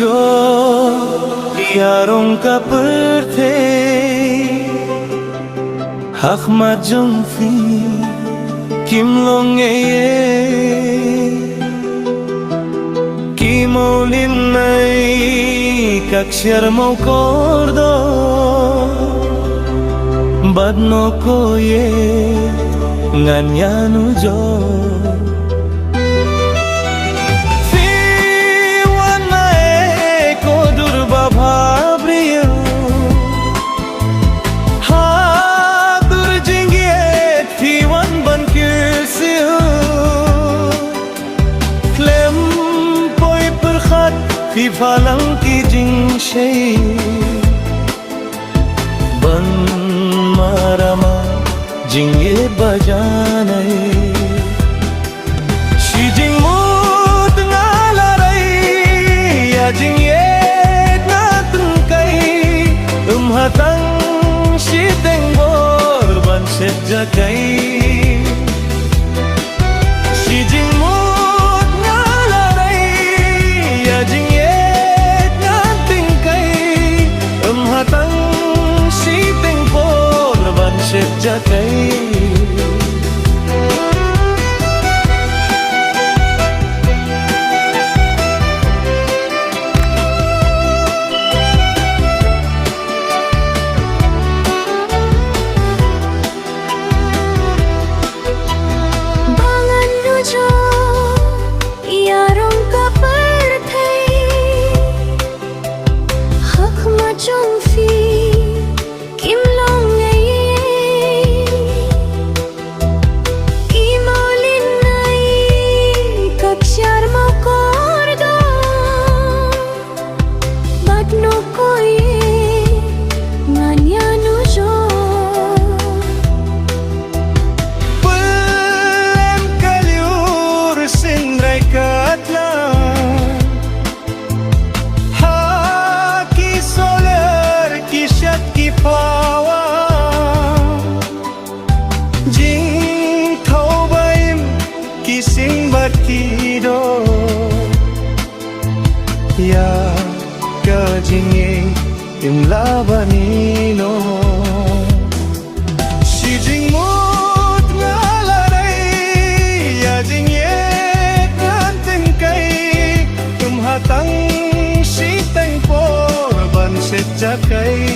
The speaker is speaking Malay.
जो यारों का परथे hak majungfi kimlonge kimolin nai kakshar mau kordo badno koye nganyanu jo Fi falang ki jing shay ban marama jinge bajanay shi jing mut ngalaray ya jing yet na tungkay hatang shi tengbor ban set jakay shi jing mut ngalaray ya jing hatang siteng por ban set jakay bangan nujo yarong ka perthai hak majung jing thau baim kising batido ya ka jinge im labanino shi jing mut ngalaray ya jing ye kanten kai hatang si teng por ban set jakay